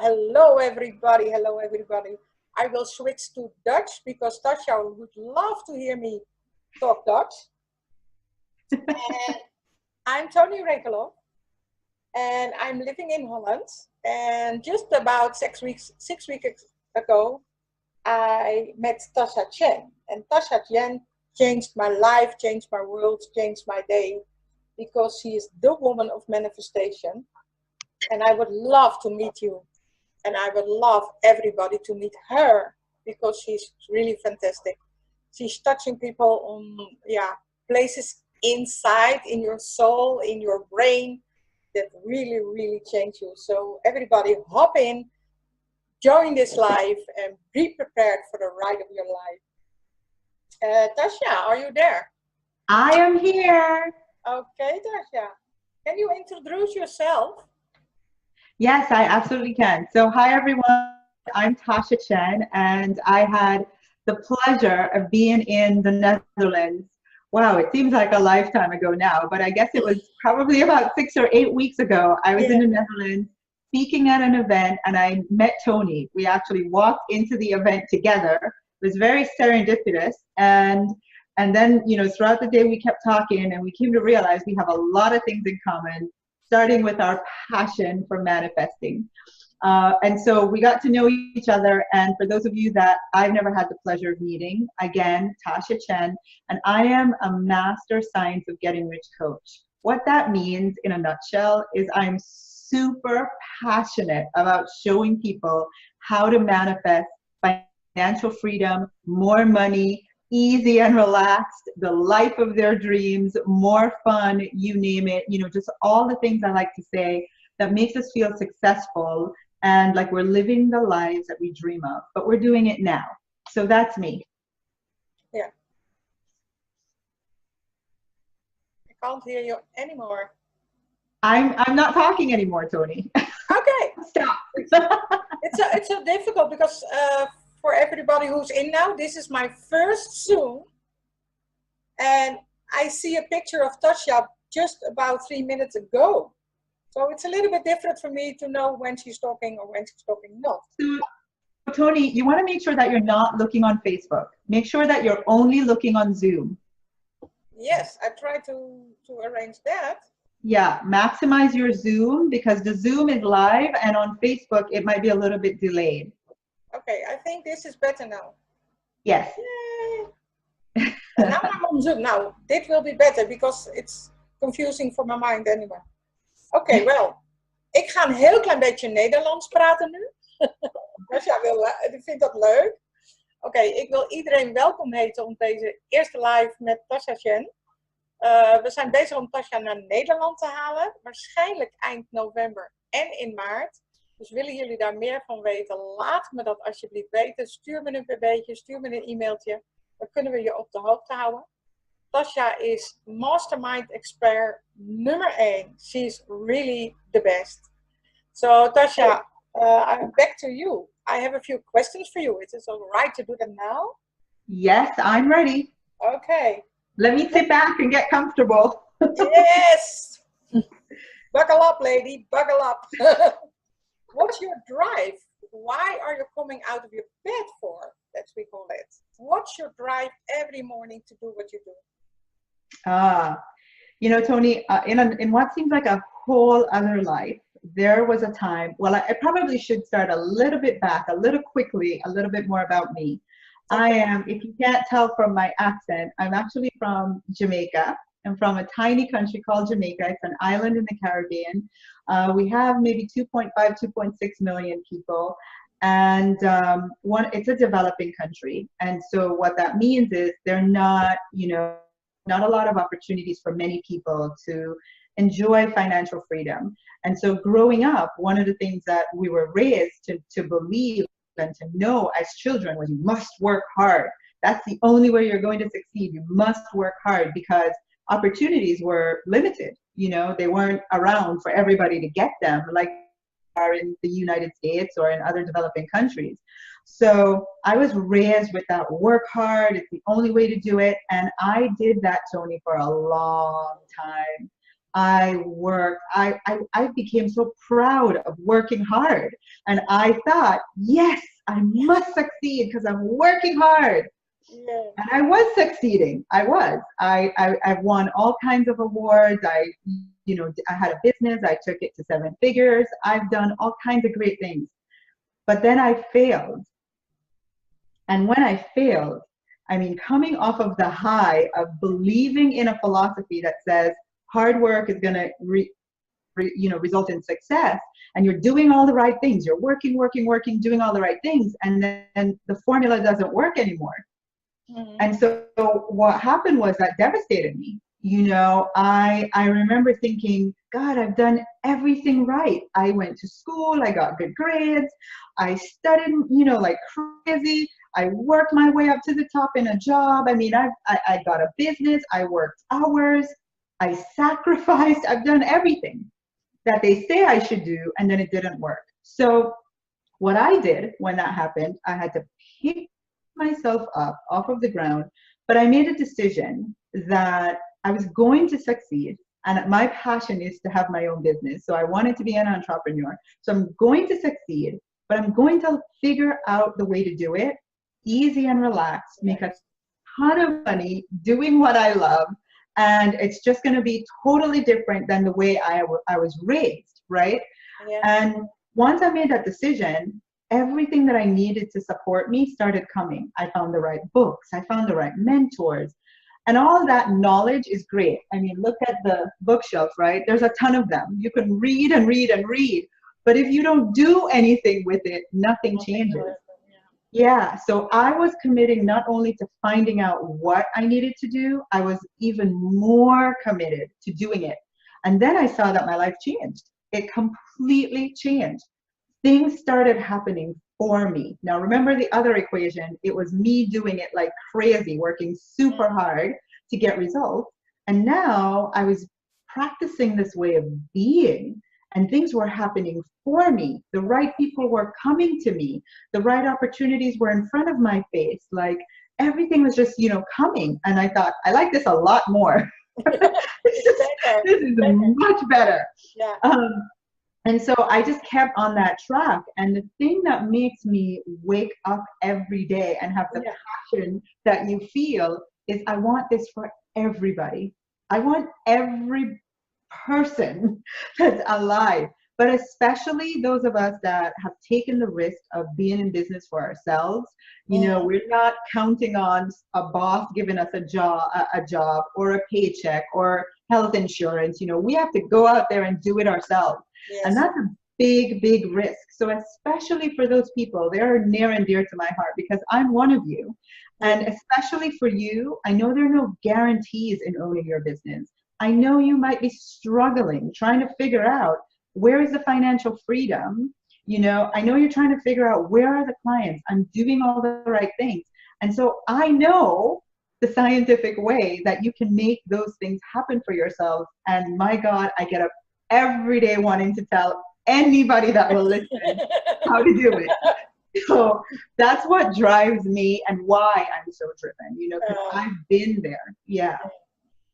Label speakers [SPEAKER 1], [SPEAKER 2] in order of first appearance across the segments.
[SPEAKER 1] hello everybody, hello everybody. I will switch to Dutch because Tasha would love to hear me talk Dutch. And I'm Tony Rekelhoff, and I'm living in Holland. And just about 6 weeks ago, I met Tasha Chen. And Tasha Chen changed my life, changed my world, changed my day, because she is the woman of manifestation. And I would love to meet you. And I would love everybody to meet her because she's really fantastic. She's touching people on places inside, in your soul, in your brain that really, really change you. So everybody hop in, join this live, and be prepared for the ride of your life. Tasha, are you there?
[SPEAKER 2] I am here.
[SPEAKER 1] Okay, Tasha. Can you introduce yourself?
[SPEAKER 2] Yes, I absolutely can. So hi, everyone. I'm Tasha Chen, and I had the pleasure of being in the Netherlands. Wow, it seems like a lifetime ago now, but I guess it was probably about 6 or 8 weeks ago. I was in the Netherlands speaking at an event, and I met Tony. We actually walked into the event together. It was very serendipitous, and then, you know, throughout the day we kept talking, and we came to realize we have a lot of things in common, starting with our passion for manifesting. And so we got to know each other. And for those of you that I've never had the pleasure of meeting, again, Tasha Chen, and I am a master science of getting rich coach. What that means in a nutshell is I'm super passionate about showing people how to manifest financial freedom, more money, easy and relaxed, the life of their dreams, more fun, you name it, you know, just all the things I like to say that makes us feel successful and like we're living the lives that we dream of, but we're doing it now. So that's me.
[SPEAKER 1] Yeah. I can't hear you anymore.
[SPEAKER 2] I'm not talking anymore, Tony.
[SPEAKER 1] Okay.
[SPEAKER 2] Stop.
[SPEAKER 1] It's so difficult because for everybody who's in now, this is my first Zoom, and I see a picture of Tasha just about 3 minutes ago. So it's a little bit different for me to know when she's talking or when she's talking not.
[SPEAKER 2] So, Tony, you want to make sure that you're not looking on Facebook. Make sure that you're only looking on Zoom.
[SPEAKER 1] Yes, I try to arrange that.
[SPEAKER 2] Yeah, maximize your Zoom because the Zoom is live, and on Facebook it might be a little bit delayed.
[SPEAKER 1] Okay, I think this is better now.
[SPEAKER 2] Yes.
[SPEAKER 1] Yay. Now I'm on Zoom. Now, this will be better because it's confusing for my mind anyway. Oké, wel. Ik ga een heel klein beetje Nederlands praten nu. Als jij vindt dat leuk. Oké, ik wil iedereen welkom heten om deze eerste live met Tasha Chen. We zijn bezig om Tasha naar Nederland te halen. Waarschijnlijk eind november en in maart. Dus willen jullie daar meer van weten, laat me dat alsjeblieft weten. Stuur me een bb'tje, stuur me een e-mailtje. Dan kunnen we je op de hoogte houden. Tasha is mastermind expert nummer 1. She's really the best. So Tasha, I'm back to you. I have a few questions for you. Is it all right to do that now?
[SPEAKER 2] Yes, I'm ready.
[SPEAKER 1] Okay.
[SPEAKER 2] Let me sit back and get comfortable.
[SPEAKER 1] Yes. Buckle up, lady. Buckle up. What's your drive? Why are you coming out of your bed for? That's what we call it. What's your drive every morning to do what you do?
[SPEAKER 2] You know, Tony, in what seems like a whole other life, there was a time, well, I probably should start a little bit back, a little quickly, a little bit more about me. I am, if you can't tell from my accent, I'm actually from Jamaica. I'm from a tiny country called Jamaica. It's an island in the Caribbean. We have maybe 2.5, 2.6 million people. And it's a developing country. And so what that means is they're not, you know, not a lot of opportunities for many people to enjoy financial freedom. And so growing up, one of the things that we were raised to believe and to know as children was you must work hard. That's the only way you're going to succeed. You must work hard because opportunities were limited. You know, they weren't around for everybody to get them like are in the United States or in other developing countries. So I was raised with that work hard. It's the only way to do it. And I did that, Tony, for a long time. I became so proud of working hard. And I thought, yes, I must succeed because I'm working hard.
[SPEAKER 1] Yeah.
[SPEAKER 2] And I was succeeding. I was. I've won all kinds of awards. I had a business. I took it to 7 figures. I've done all kinds of great things. But then I failed. And when I failed, I mean, coming off of the high of believing in a philosophy that says hard work is going to result in success, and you're doing all the right things, you're working, doing all the right things, and then the formula doesn't work anymore. Mm-hmm. And so what happened was that devastated me. I remember thinking, God, I've done everything right. I went to school, I got good grades, I studied, like crazy. I worked my way up to the top in a job. I mean, I got a business, I worked hours, I sacrificed, I've done everything that they say I should do, and then it didn't work. So what I did when that happened, I had to pick myself up off of the ground, but I made a decision that I was going to succeed, and my passion is to have my own business. So I wanted to be an entrepreneur. So I'm going to succeed, but I'm going to figure out the way to do it easy and relaxed, make a ton of money doing what I love, and it's just going to be totally different than the way I was raised, right? Yeah. And once I made that decision, everything that I needed to support me started coming. I found the right books, I found the right mentors, and all that knowledge is great. I mean, look at the bookshelf, right? There's a ton of them. You can read and read and read, but if you don't do anything with it, nothing changes. Yeah, so I was committing not only to finding out what I needed to do, I was even more committed to doing it. And then I saw that my life changed. It completely changed. Things started happening for me. Now, remember the other equation, it was me doing it like crazy, working super hard to get results. And now I was practicing this way of being, and things were happening for me. The right people were coming to me. The right opportunities were in front of my face. Like everything was just, coming. And I thought, I like this a lot more. This is much better. Yeah. And so I just kept on that track. And the thing that makes me wake up every day and have the passion that you feel is I want this for everybody. I want every person that's alive, but especially those of us that have taken the risk of being in business for ourselves. We're not counting on a boss giving us a job or a paycheck or health insurance. We have to go out there and do it ourselves. Yes. And that's a big, big risk. So especially for those people, they're near and dear to my heart because I'm one of you. And especially for you, I know there are no guarantees in owning your business. I know you might be struggling, trying to figure out where is the financial freedom. I know you're trying to figure out where are the clients. I'm doing all the right things. And so I know the scientific way that you can make those things happen for yourself. And my God, I get up every day wanting to tell anybody that will listen how to do it. So that's what drives me and why I'm so driven, because I've been there. Yeah.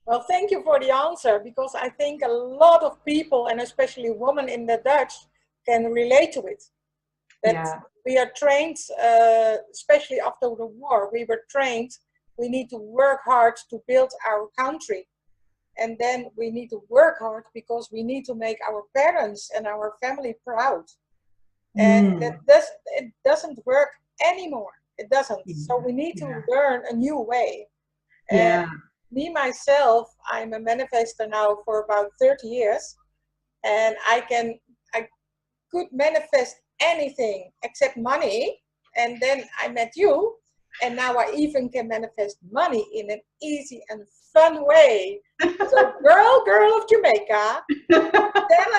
[SPEAKER 1] Well, thank you for the answer, because I think a lot of people, and especially women in the Dutch, can relate to it. That we are trained, especially after the war, we were trained, we need to work hard to build our country. And then we need to work hard because we need to make our parents and our family proud. And it doesn't work anymore. It doesn't. So we need to learn a new way. And me, myself, I'm a manifester now for about 30 years. And I could manifest anything except money. And then I met you. And now I even can manifest money in an easy and fun way. So girl of Jamaica, tell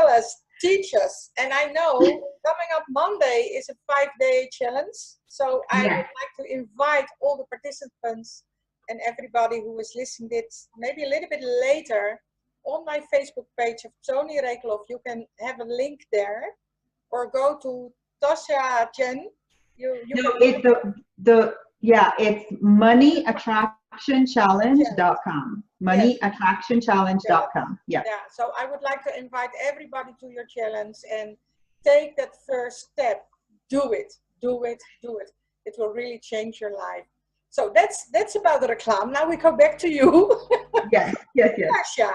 [SPEAKER 1] us, teach us. And I know coming up Monday is a 5-day challenge. So I would like to invite all the participants and everybody who is listening this maybe a little bit later on my Facebook page of Tony Rekelhoff. You can have a link there, or go to Tasha Chen.
[SPEAKER 2] Yeah, it's moneyattractionchallenge.com.
[SPEAKER 1] Yes.
[SPEAKER 2] Moneyattractionchallenge.com. Yeah.
[SPEAKER 1] Yeah, so I would like to invite everybody to your challenge and take that first step. Do it, do it, do it. It will really change your life. So that's about the reclam. Now we go back to you,
[SPEAKER 2] Yes, yes, yes.
[SPEAKER 1] Tasha.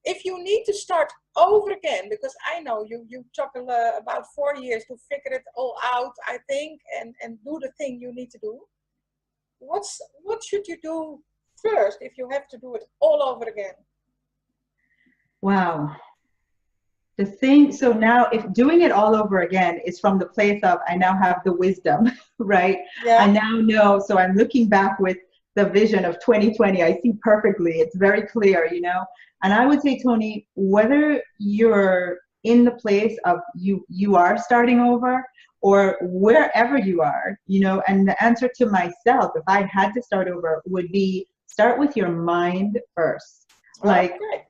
[SPEAKER 1] If you need to start over again, because I know you took about 4 years to figure it all out, I think, and do the thing you need to do. What should you do first if you have to do it all over again?
[SPEAKER 2] Wow. The thing, so now if doing it all over again is from the place of I now have the wisdom, right? I
[SPEAKER 1] Yeah.
[SPEAKER 2] now know, so I'm looking back with the vision of 2020. I see perfectly. It's very clear, you know. And I would say, Tony, whether you're in the place of you are starting over or wherever you are, you know, and the answer to myself, if I had to start over, would be start with your mind first. Like,
[SPEAKER 1] Okay.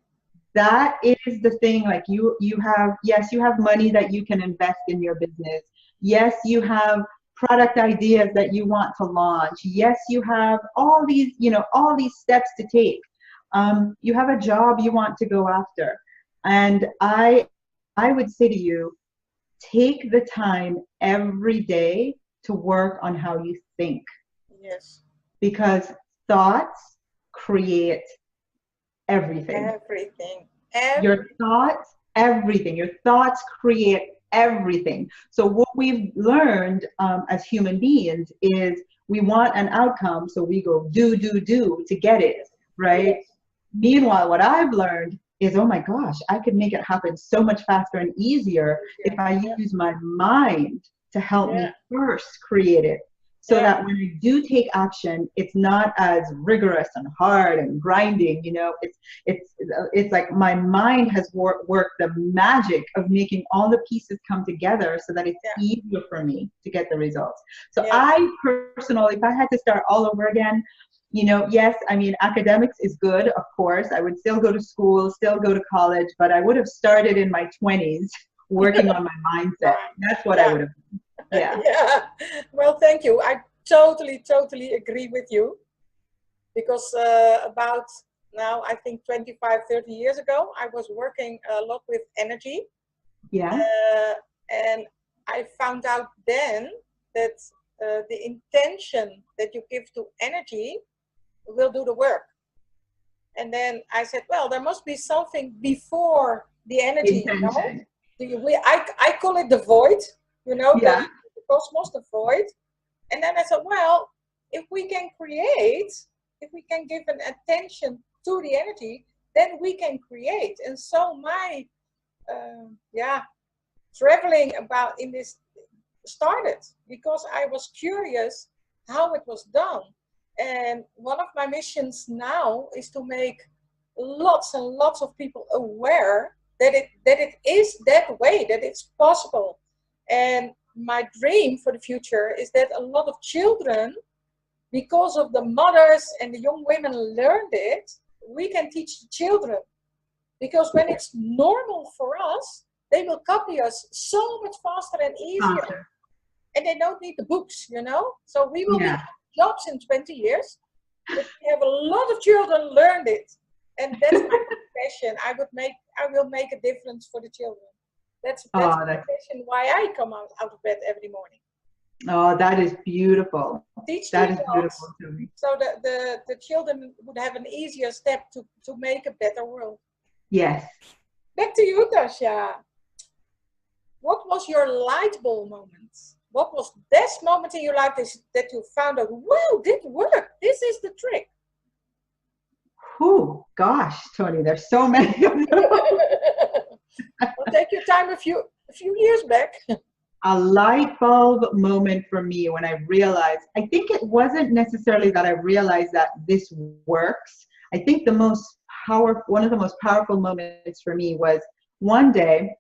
[SPEAKER 2] that is the thing. Like you have, yes, you have money that you can invest in your business. Yes, you have product ideas that you want to launch. Yes, you have all these, you know, all these steps to take. You have a job you want to go after. And I would say to you, take the time every day to work on how you think,
[SPEAKER 1] Yes.
[SPEAKER 2] because thoughts create everything.
[SPEAKER 1] Everything.
[SPEAKER 2] Your thoughts, everything. Your thoughts create everything. So what we've learned as human beings is we want an outcome, so we go do, do, do to get it, right?
[SPEAKER 1] Yes.
[SPEAKER 2] Meanwhile, what I've learned is, oh my gosh, I could make it happen so much faster and easier if I
[SPEAKER 1] Yeah.
[SPEAKER 2] use my mind to help me
[SPEAKER 1] Yeah.
[SPEAKER 2] first create it. So
[SPEAKER 1] Yeah.
[SPEAKER 2] that when I do take action, it's not as rigorous and hard and grinding, you know, it's like my mind has worked the magic of making all the pieces come together so that it's
[SPEAKER 1] Yeah.
[SPEAKER 2] easier for me to get the results. So
[SPEAKER 1] Yeah.
[SPEAKER 2] I personally, if I had to start all over again, you know, yes, I mean, academics is good, of course. I would still go to school, still go to college, but I would have started in my 20s working on my mindset. That's what I
[SPEAKER 1] Yeah.
[SPEAKER 2] would have done. Yeah.
[SPEAKER 1] Yeah. Well, thank you. I totally agree with you, because about now, I think 25, 30 years ago, I was working a lot with energy.
[SPEAKER 2] Yeah.
[SPEAKER 1] And I found out then that the intention that you give to energy will do the work. And then I said, well, there must be something before the energy, you know?
[SPEAKER 2] Intention.
[SPEAKER 1] I call it the void, you know,
[SPEAKER 2] Yeah.
[SPEAKER 1] the cosmos, the void. And then I said, well, if we can create, if we can give an attention to the energy, then we can create. And so my, traveling about in this started because I was curious how it was done. And one of my missions now is to make lots and lots of people aware that it is that way, that it's possible. And my dream for the future is that a lot of children, because of the mothers and the young women learned it, we can teach the children. Because when it's normal for us, they will copy us so much faster and easier. And they don't need the books, you know? So we will be
[SPEAKER 2] Yeah.
[SPEAKER 1] out of jobs in 20 years. But we have a lot of children learned it. And that's my passion. I will make a difference for the children. That's my passion, why I come out of bed every morning.
[SPEAKER 2] Oh, that is beautiful.
[SPEAKER 1] Teach
[SPEAKER 2] that
[SPEAKER 1] the
[SPEAKER 2] is
[SPEAKER 1] adults
[SPEAKER 2] beautiful to me.
[SPEAKER 1] so that the children would have an easier step to make a better world.
[SPEAKER 2] Yes.
[SPEAKER 1] Back to you, Tasha. What was your light bulb moment? What was this moment in your life that you found out, wow, this worked. This is the trick.
[SPEAKER 2] Oh, gosh, Tony, there's so many of them.
[SPEAKER 1] Well, take your time a few years back.
[SPEAKER 2] A light bulb moment for me when I realized, I think it wasn't necessarily that I realized that this works. I think one of the most powerful moments for me was one day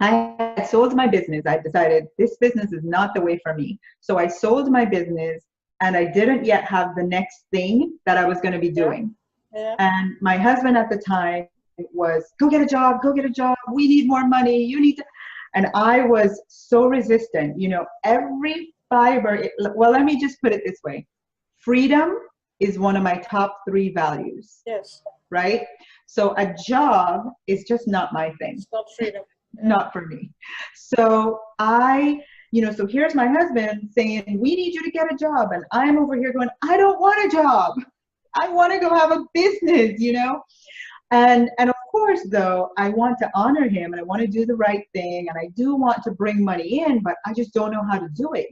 [SPEAKER 2] I had sold my business. I decided this business is not the way for me. So I sold my business and I didn't yet have the next thing that I was going to be doing.
[SPEAKER 1] Yeah.
[SPEAKER 2] And my husband at the time was, go get a job, we need more money, you need to. And I was so resistant, you know, every fiber, well, let me just put it this way. freedom is one of my top 3 values.
[SPEAKER 1] Yes.
[SPEAKER 2] Right? So a job is just not my thing.
[SPEAKER 1] It's not freedom.
[SPEAKER 2] Not for me. So so here's my husband saying, we need you to get a job. And I'm over here going, I don't want a job. I want to go have a business, And of course, though, I want to honor him and I want to do the right thing. And I do want to bring money in, but I just don't know how to do it,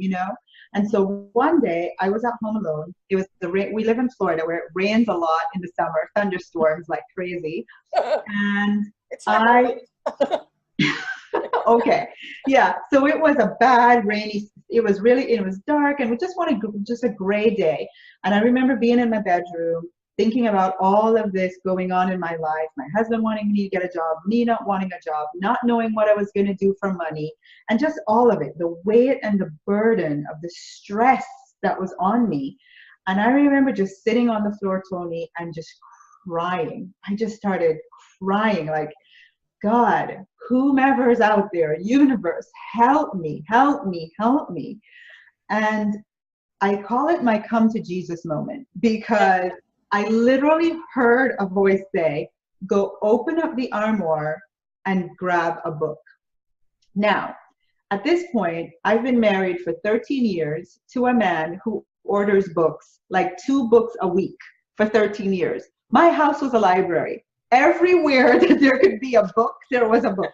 [SPEAKER 2] And so one day I was at home alone. It was we live in Florida where it rains a lot in the summer, thunderstorms like crazy. And
[SPEAKER 1] it's like
[SPEAKER 2] okay. Yeah. So it was a bad rainy, it was dark and we just wanted just a gray day. And I remember being in my bedroom, thinking about all of this going on in my life, my husband wanting me to get a job, me not wanting a job, not knowing what I was going to do for money, and just all of it, the weight and the burden of the stress that was on me. And I remember just sitting on the floor, Tony, and just crying. I just started crying like, God, whomever's out there, universe, help me, help me, help me. And I call it my come to Jesus moment because I literally heard a voice say, go open up the armoire and grab a book. Now, at this point, I've been married for 13 years to a man who orders books, like 2 books a week for 13 years. My house was a library. Everywhere that there could be a book, there was a book,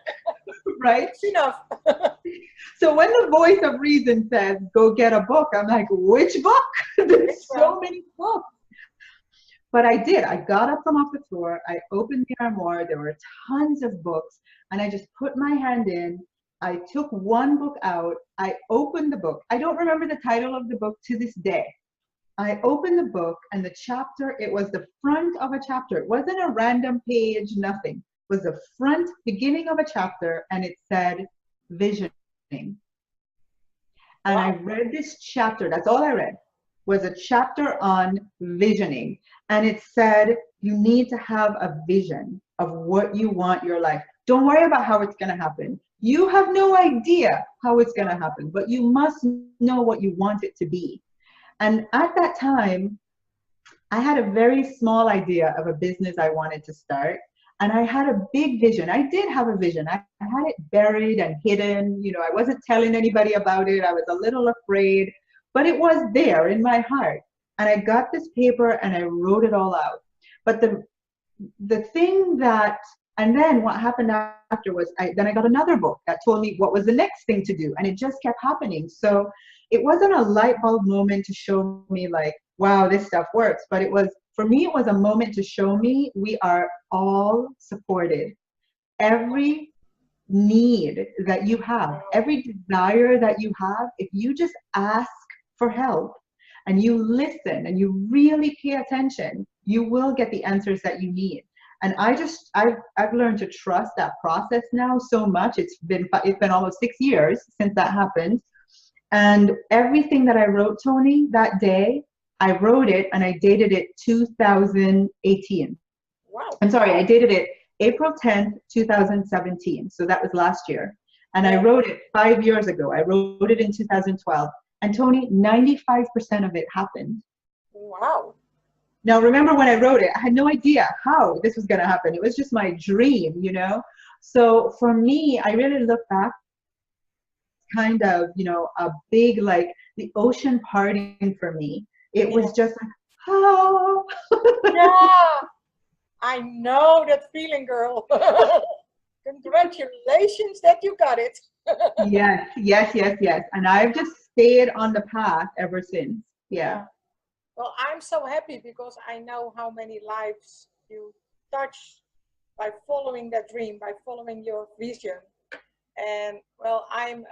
[SPEAKER 2] right?
[SPEAKER 1] Enough.
[SPEAKER 2] So when the voice of reason says, go get a book, I'm like, which book? There's so many books. But I did. I got up from off the floor. I opened the armoire. There were tons of books. And I just put my hand in. I took one book out. I opened the book. I don't remember the title of the book to this day. I opened the book and the chapter, it was the front of a chapter. It wasn't a random page, nothing. It was the front beginning of a chapter and it said visioning. And I read this chapter, that's all I read, was a chapter on visioning. And it said, you need to have a vision of what you want your life. Don't worry about how it's going to happen. You have no idea how it's going to happen, but you must know what you want it to be. And at that time, I had a very small idea of a business I wanted to start. And I had a big vision. I did have a vision. I had it buried and hidden. I wasn't telling anybody about it. I was a little afraid, but it was there in my heart. And I got this paper and I wrote it all out. But the thing that, and then what happened after was, then I got another book that told me what was the next thing to do. And it just kept happening. So it wasn't a light bulb moment to show me like, wow, this stuff works. But it was, for me, it was a moment to show me we are all supported. Every need that you have, every desire that you have, if you just ask for help and you listen and you really pay attention, you will get the answers that you need. And I've learned to trust that process now so much. It's been almost 6 years since that happened. And everything that I wrote, Tony, that day, I wrote it and I dated it 2018.
[SPEAKER 1] Wow.
[SPEAKER 2] I'm sorry, I dated it April 10th, 2017. So that was last year. And I wrote it 5 years ago. I wrote it in 2012. And Tony, 95% of it happened.
[SPEAKER 1] Wow.
[SPEAKER 2] Now, remember when I wrote it, I had no idea how this was going to happen. It was just my dream, So for me, I really look back kind of, a big, like the ocean parting for me. It was just like, oh.
[SPEAKER 1] Yeah, I know that feeling, girl. Congratulations that you got it. Yes. And I've just stayed on the path ever since. Yeah. Well, I'm so happy because I know how many lives you touch by following that dream, by following your vision. And well, I'm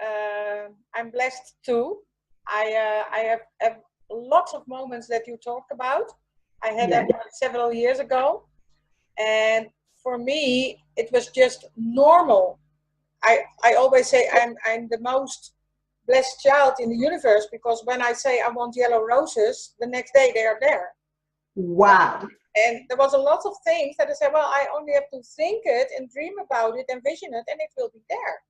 [SPEAKER 1] blessed too. I have lots of moments that you talked about. I had that several years ago, and for me, it was just normal. I always say I'm the most blessed child in the universe because when I say I want yellow roses, the next day they are there.
[SPEAKER 2] Wow.
[SPEAKER 1] And there was a lot of things that I said, well, I only have to think it and dream about it and vision it, and it will be there.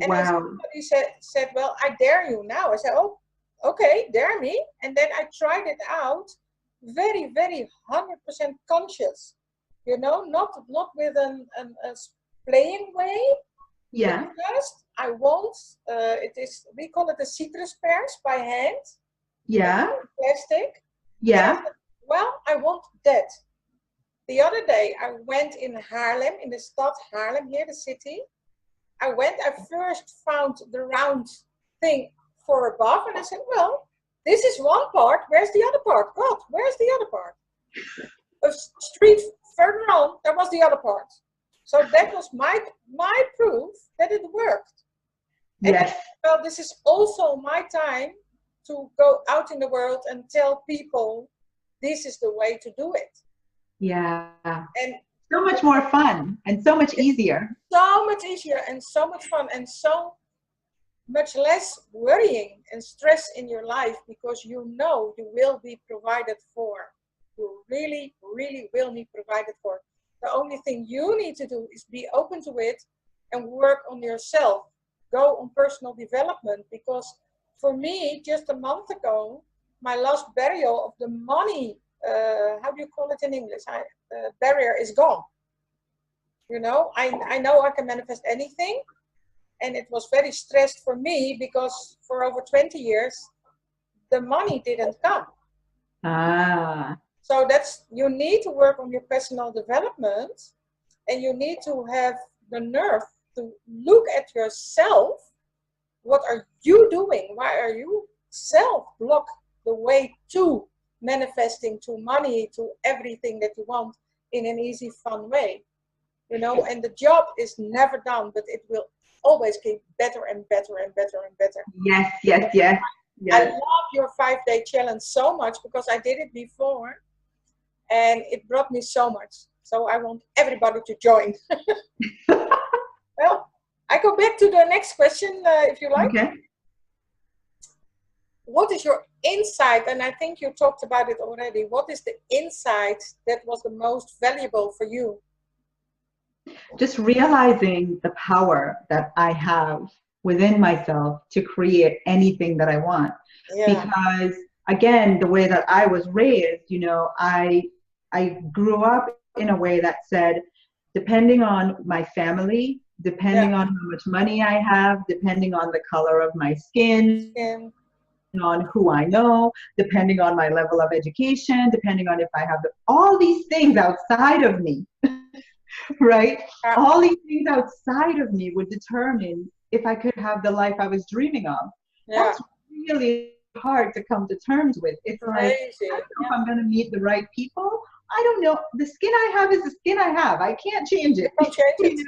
[SPEAKER 1] And
[SPEAKER 2] wow.
[SPEAKER 1] somebody said, well, I dare you now. I said, oh, okay, dare me. And then I tried it out, very, very 100% conscious. You know, not with a playing way, but
[SPEAKER 2] Yeah.
[SPEAKER 1] first I want, we call it the citrus pears by hand,
[SPEAKER 2] Yeah.
[SPEAKER 1] plastic. And I
[SPEAKER 2] Yeah.
[SPEAKER 1] said, well, I want that. The other day I went in Haarlem, in the stad Haarlem here, the city. I first found the round thing for above, and I said, well, this is one part, where's the other part? God, where's the other part? A street further on, there was the other part. So that was my proof that it worked. And
[SPEAKER 2] Yes.
[SPEAKER 1] well, this is also my time to go out in the world and tell people this is the way to do it.
[SPEAKER 2] Yeah.
[SPEAKER 1] And
[SPEAKER 2] So much more fun and so much easier.
[SPEAKER 1] so much easier and so much fun and so much less worrying and stress in your life, because you know you will be provided for. You really, really will be provided for. The only thing you need to do is be open to it and work on yourself. Go on personal development, because for me, just a month ago, my last barrier of the money, how do you call it in English? Barrier is gone. You know, I know I can manifest anything. And it was very stressed for me because for over 20 years, the money didn't come.
[SPEAKER 2] Ah.
[SPEAKER 1] So you need to work on your personal development, and you need to have the nerve to look at yourself. What are you doing? Why are you self-block the way to manifesting, to money, to everything that you want in an easy, fun way? You know, and the job is never done, but it will always get better and better and better and better.
[SPEAKER 2] Yes, yes, yes.
[SPEAKER 1] I
[SPEAKER 2] Yes.
[SPEAKER 1] love your 5-day challenge so much because I did it before and it brought me so much. So I want everybody to join. Well, I go back to the next question if you like.
[SPEAKER 2] Okay.
[SPEAKER 1] What is your insight? And I think you talked about it already. What is the insight that was the most valuable for you?
[SPEAKER 2] Just realizing the power that I have within myself to create anything that I want.
[SPEAKER 1] Yeah.
[SPEAKER 2] Because again, the way that I was raised, you know, I grew up in a way that said, depending on my family, depending on how much money I have, depending on the color of my skin, on who I know, depending on my level of education, depending on if I have all these things outside of me, right? All these things outside of me would determine if I could have the life I was dreaming of. That's really hard to come to terms with. It's like, I don't know if I'm going to meet the right people. I don't know. The skin I have is the skin I have. I can't change it.
[SPEAKER 1] You can't change it.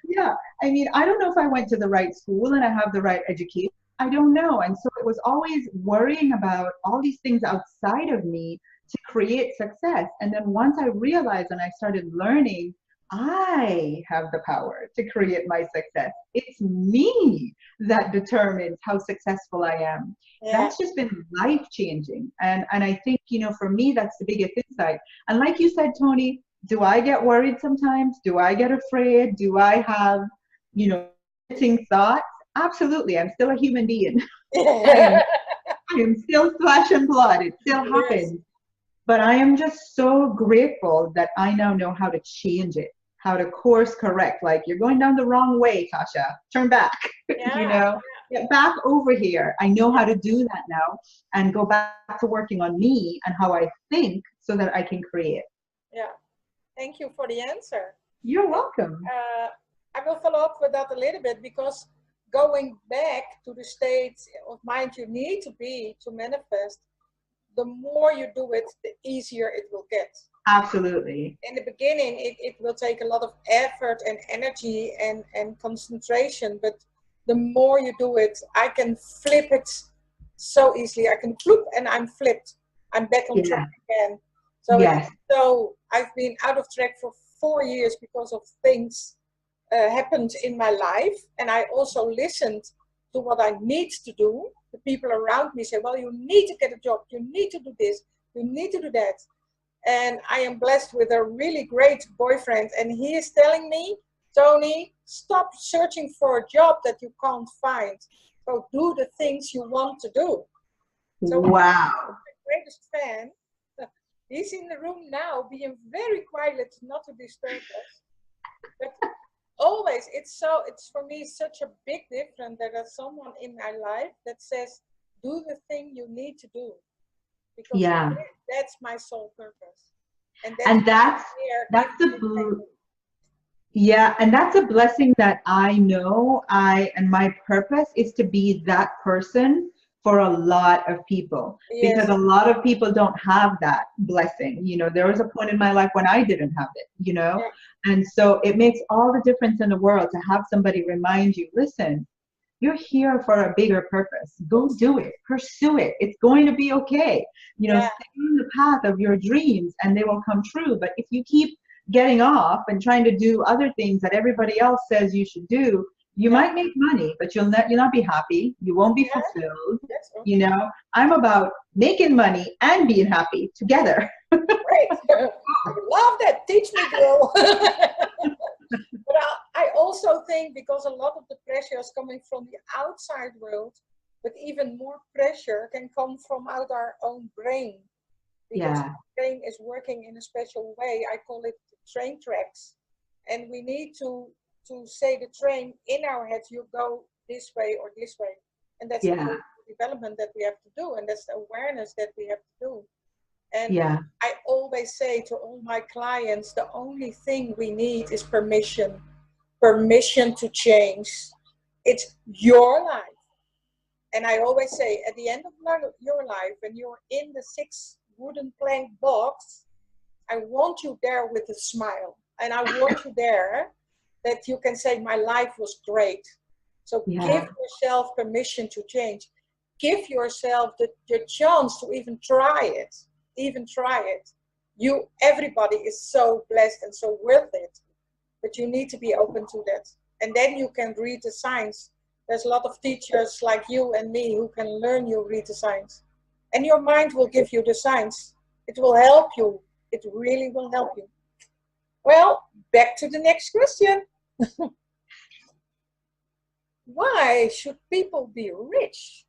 [SPEAKER 2] Yeah. I mean, I don't know if I went to the right school and I have the right education. I don't know. And so it was always worrying about all these things outside of me to create success. And then once I realized and I started learning, I have the power to create my success. It's me that determines how successful I am. That's just been life changing. And I think, you know, for me, that's the biggest insight. And like you said, Tony, do I get worried sometimes? Do I get afraid? Do I have, you know, limiting thoughts? Absolutely. I'm still a human being. I am still flesh and blood. It still happens. But I am just so grateful that I now know how to change it, how to course correct. Like, you're going down the wrong way, Tasha. Turn back, you know, get back over here. I know how to do that now and go back to working on me and how I think so that I can create.
[SPEAKER 1] Yeah. Thank you for the answer.
[SPEAKER 2] You're welcome.
[SPEAKER 1] I will follow up with that a little bit, because going back to the state of mind you need to be to manifest, the more you do it, the easier it will get.
[SPEAKER 2] Absolutely.
[SPEAKER 1] In the beginning, it will take a lot of effort and energy and concentration, but the more you do it, I can flip it so easily. I can flip and I'm flipped. I'm back on track again. So I've been out of track for 4 years because of things happened in my life. And I also listened to what I need to do. The people around me say, well, you need to get a job. You need to do this. You need to do that. And I am blessed with a really great boyfriend. And he is telling me, Tony, stop searching for a job that you can't find. So do the things you want to do. So
[SPEAKER 2] Wow.
[SPEAKER 1] my greatest fan, he's in the room now, being very quiet, not to disturb us. But always, it's for me such a big difference that there's someone in my life that says, do the thing you need to do. Because
[SPEAKER 2] Yeah.
[SPEAKER 1] that's my sole purpose. And
[SPEAKER 2] that's yeah, and that's a blessing that I know and my purpose is to be that person for a lot of people.
[SPEAKER 1] Yes.
[SPEAKER 2] Because a lot of people don't have that blessing. You know, there was a point in my life when I didn't have it, you know, and so it makes all the difference in the world to have somebody remind you, listen, you're here for a bigger purpose. Go do it, pursue it. It's going to be okay. You know, stay on the path of your dreams and they will come true. But if you keep getting off and trying to do other things that everybody else says you should do, you might make money, but you'll not be happy. You won't be fulfilled. You know, I'm about making money and being happy together.
[SPEAKER 1] Great. I love that. Teach me, girl. But I also think because a lot of the pressure is coming from the outside world, but even more pressure can come from out our own brain. Because the brain is working in a special way. I call it train tracks. And we need to say the train in our heads, you go this way or this way. And that's the development that we have to do. And that's the awareness that we have to do. And I always say to all my clients, the only thing we need is permission. Permission to change. It's your life. And I always say, at the end of your life, when you're in the 6 wooden plank box, I want you there with a smile. And I want you there that you can say, my life was great. So give yourself permission to change. Give yourself the chance to even try it. Everybody is so blessed and so worth it. But you need to be open to that. And then you can read the signs. There's a lot of teachers like you and me who can learn you read the signs. And your mind will give you the signs. It will help you. It really will help you. Well, back to the next question. Why should people be rich?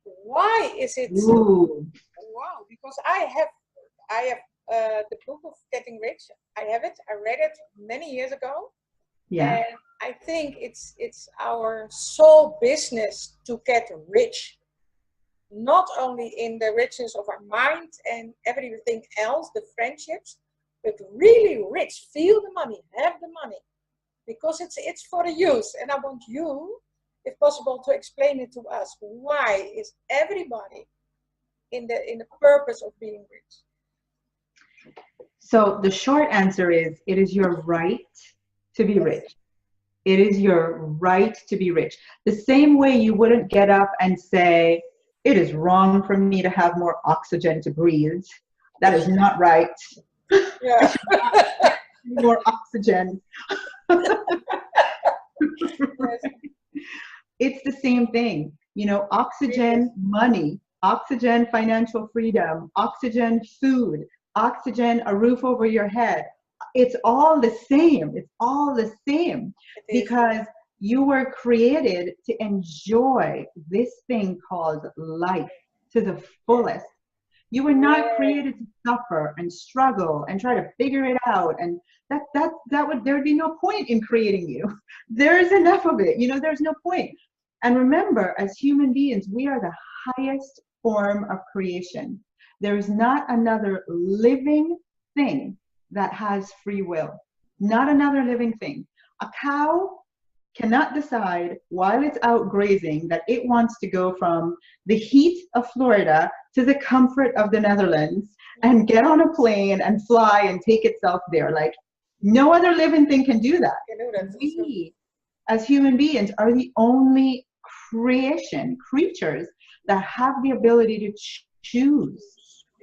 [SPEAKER 1] Why is it so? Wow, because I have the book of Getting Rich. I have it. I read it many years ago. Yeah. And I think it's our sole business to get rich. Not only in the richness of our mind and everything else, the friendships, but really rich. Feel the money, have the money, because it's for the use. And I want you, if possible, to explain it to us. Why is everybody in the purpose of being rich?
[SPEAKER 2] So the short answer is, it is your right to be rich. It is your right to be rich. The same way you wouldn't get up and say, it is wrong for me to have more oxygen to breathe. That is not right.
[SPEAKER 1] Yeah.
[SPEAKER 2] More oxygen. It's the same thing. You know, oxygen, money, oxygen, financial freedom, oxygen, food, oxygen, a roof over your head. It's all the same. It's all the same because you were created to enjoy this thing called life to the fullest. You were not created to suffer and struggle and try to figure it out. And there would be no point in creating you. There's enough of it. You know, there's no point. And remember, as human beings, we are the highest form of creation. There is not another living thing that has free will. Not another living thing. A cow cannot decide while it's out grazing that it wants to go from the heat of Florida to the comfort of the Netherlands and get on a plane and fly and take itself there. Like, no other living thing can do that. We, as human beings, are the only creatures that have the ability to choose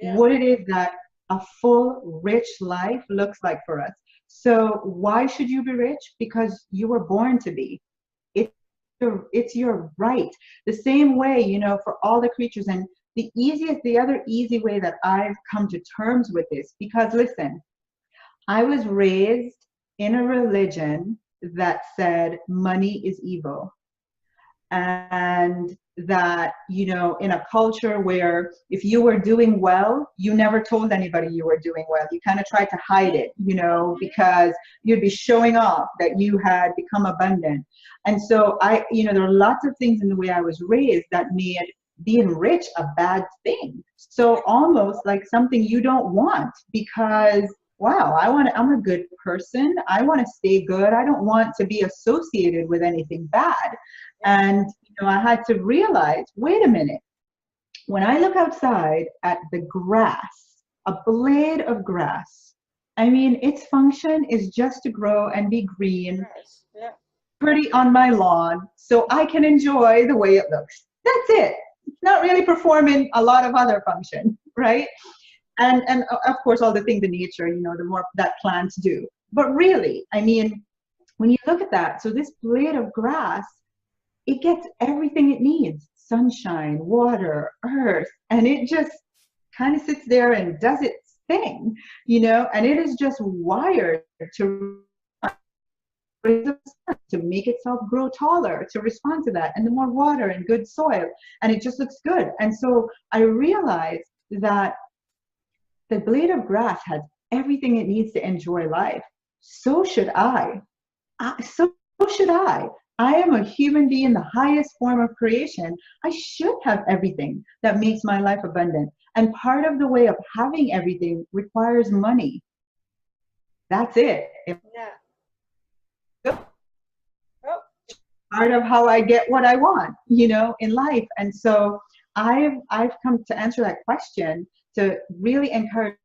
[SPEAKER 2] what it is that a full, rich life looks like for us. So why should you be rich? Because you were born to be. It's your right. The same way, you know, for all the creatures. And the other easy way that I've come to terms with this, because listen, I was raised in a religion that said money is evil. And that, you know, in a culture where if you were doing well, you never told anybody you were doing well. You kind of tried to hide it, you know, because you'd be showing off that you had become abundant. And so you know, there are lots of things in the way I was raised that made being rich a bad thing. So almost like something you don't want, because wow, I'm a good person. I want to stay good. I don't want to be associated with anything bad. And, you know, I had to realize, wait a minute, when I look outside at the grass, a blade of grass, I mean, its function is just to grow and be green, pretty on my lawn, so I can enjoy the way it looks. That's it. It's not really performing a lot of other function, right? And of course, all the things in nature, you know, the more that plants do. But really, I mean, when you look at that, so this blade of grass, it gets everything it needs: sunshine, water, earth, and it just kind of sits there and does its thing, you know, and it is just wired to make itself grow taller, to respond to that, and the more water and good soil, and it just looks good. And so I realized that the blade of grass has everything it needs to enjoy life. So should I. So should I. I am a human being, the highest form of creation. I should have everything that makes my life abundant. And part of the way of having everything requires money. That's it. Part of how I get what I want, you know, in life. And so I've come to answer that question to really encourage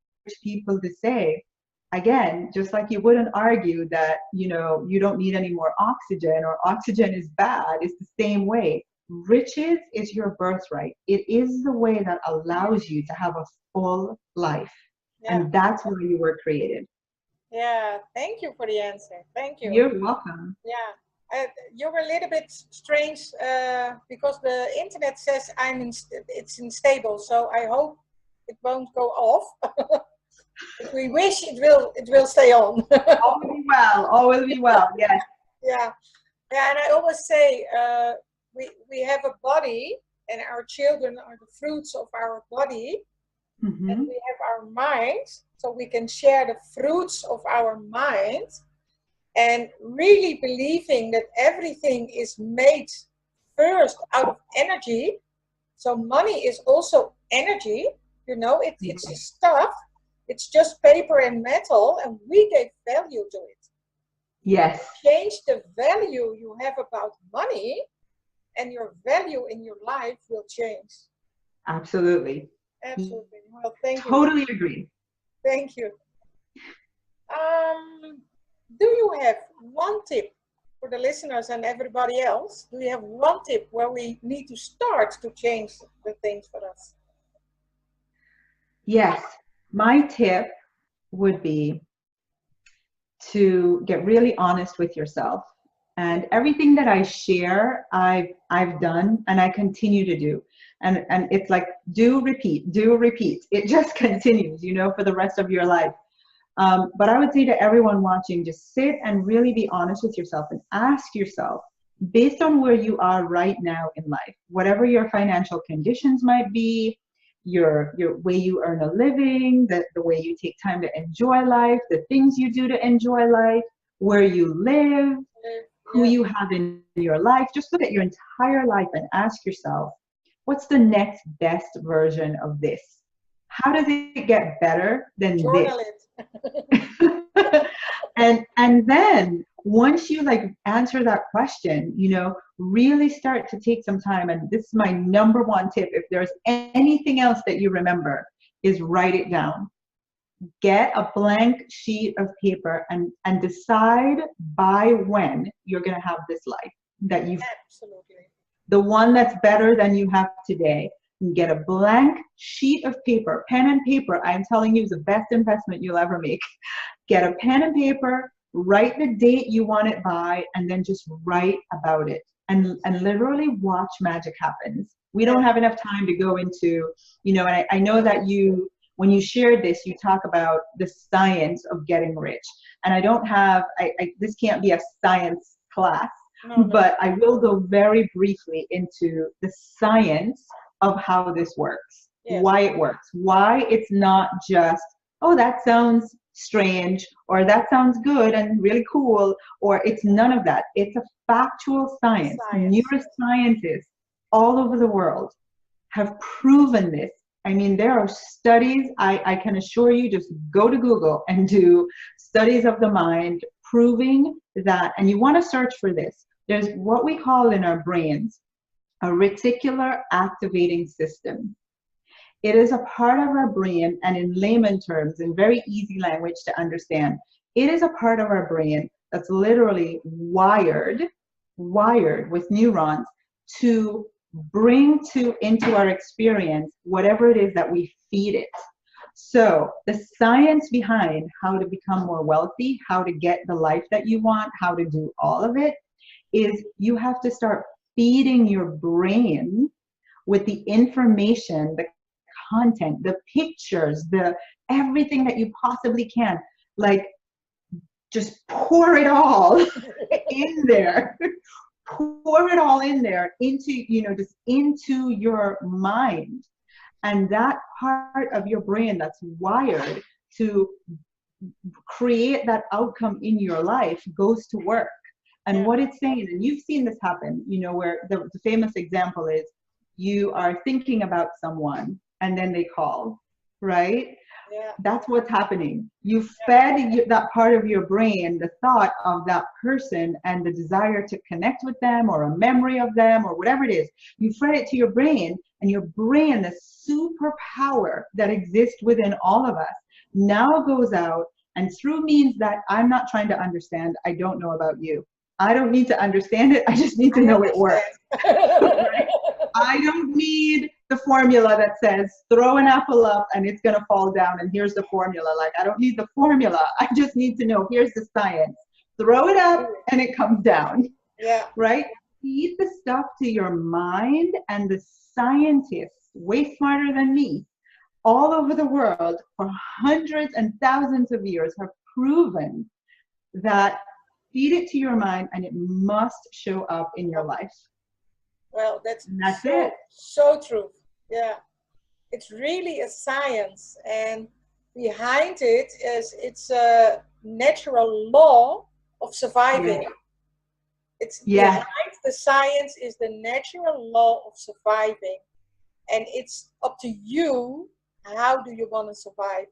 [SPEAKER 2] people to say, again, just like you wouldn't argue that, you know, you don't need any more oxygen or oxygen is bad, it's the same way. Riches is your birthright. It is the way that allows you to have a full life. And that's why you were created.
[SPEAKER 1] Yeah, thank you for the answer. Thank you.
[SPEAKER 2] You're welcome.
[SPEAKER 1] Yeah. You were a little bit strange because the internet says it's unstable, so I hope it won't go off. If we wish it will stay on.
[SPEAKER 2] All will be well. All will be well. Yes.
[SPEAKER 1] Yeah. Yeah. And I always say we have a body, and our children are the fruits of our body, and we have our mind, so we can share the fruits of our mind, and really believing that everything is made first out of energy. So money is also energy. You know, it's a stuff. It's just paper and metal, and we gave value to it.
[SPEAKER 2] Yes.
[SPEAKER 1] Change the value you have about money, and your value in your life will change.
[SPEAKER 2] Absolutely.
[SPEAKER 1] Absolutely. Well, thank you.
[SPEAKER 2] Totally agree.
[SPEAKER 1] Thank you. Do you have one tip for the listeners and everybody else? Do you have one tip where we need to start to change the things for us?
[SPEAKER 2] Yes. My tip would be to get really honest with yourself. And everything that I share, I've done and I continue to do. And it's like, do, repeat. It just continues, you know, for the rest of your life. But I would say to everyone watching, just sit and really be honest with yourself and ask yourself, based on where you are right now in life, whatever your financial conditions might be, your way you earn a living, the way you take time to enjoy life, the things you do to enjoy life, where you live, who you have in your life. Just look at your entire life and ask yourself, what's the next best version of this? How does it get better than
[SPEAKER 1] Journal
[SPEAKER 2] this? And then once you like answer that question, you know, really start to take some time. And this is my number one tip. If there's anything else that you remember, is write it down. Get a blank sheet of paper and decide by when you're going to have this life that you
[SPEAKER 1] absolutely,
[SPEAKER 2] the one that's better than you have today. Get a blank sheet of paper, pen and paper. I'm telling you, is the best investment you'll ever make. Get a pen and paper, write the date you want it by, and then just write about it. And literally watch magic happens. We don't have enough time to go into, you know, and I know that you, when you shared this, you talk about the science of getting rich. And I don't have, this can't be a science class,
[SPEAKER 1] No, no.
[SPEAKER 2] But I will go very briefly into the science of how this works,
[SPEAKER 1] Yes.
[SPEAKER 2] why it works, why it's not just, oh, that sounds strange, or that sounds good and really cool, or it's none of that. It's a factual science. Neuroscientists all over the world have proven this. I mean, there are studies, I can assure you, just go to Google and do studies of the mind proving that, and you want to search for this. There's what we call in our brains a reticular activating system. It is a part of our brain, and in layman terms, in very easy language to understand, it is a part of our brain that's literally wired with neurons to bring into our experience whatever it is that we feed it. So the science behind how to become more wealthy, how to get the life that you want, how to do all of it, is you have to start feeding your brain with the information, the content, the pictures, the everything that you possibly can. Like, just pour it all in there. Pour it all in there into, just into your mind. And that part of your brain that's wired to create that outcome in your life goes to work. And what it's saying, and you've seen this happen, where the famous example is you are thinking about someone and then they call, right?
[SPEAKER 1] Yeah.
[SPEAKER 2] That's what's happening. You fed that part of your brain the thought of that person and the desire to connect with them, or a memory of them, or whatever it is. You fed it to your brain, and your brain, the superpower that exists within all of us, now goes out and through means that I'm not trying to understand. I don't know about you. I don't need to understand it. I just need to know it works. Right? I don't need the formula that says throw an apple up and it's going to fall down and here's the formula. Like, I don't need the formula. I just need to know here's the science. Throw it up and it comes down.
[SPEAKER 1] Yeah.
[SPEAKER 2] Right? Feed the stuff to your mind, and the scientists, way smarter than me, all over the world for hundreds and thousands of years have proven that feed it to your mind and it must show up in your life.
[SPEAKER 1] Well, that's
[SPEAKER 2] it.
[SPEAKER 1] So true. Yeah. It's really a science, and behind it is it's a natural law of surviving. It's behind the science is the natural law of surviving. And it's up to you, how do you want to survive?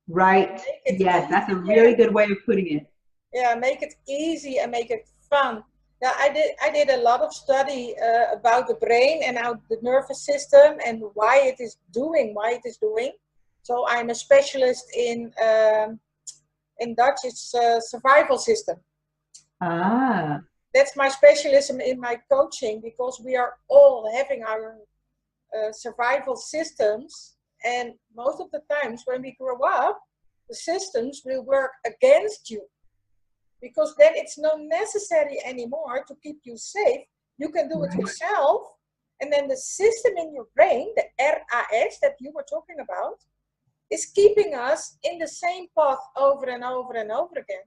[SPEAKER 2] Right. Yes, that's a really good way of putting it.
[SPEAKER 1] Yeah, make it easy and make it fun. Now, I did a lot of study about the brain and how the nervous system and why it is doing. So I'm a specialist in Dutch, it's survival system.
[SPEAKER 2] Ah.
[SPEAKER 1] That's my specialism in my coaching, because we are all having our survival systems, and most of the times when we grow up, the systems will work against you, because then it's not necessary anymore to keep you safe. You can do it yourself, and then the system in your brain, the RAS that you were talking about, is keeping us in the same path over and over and over again.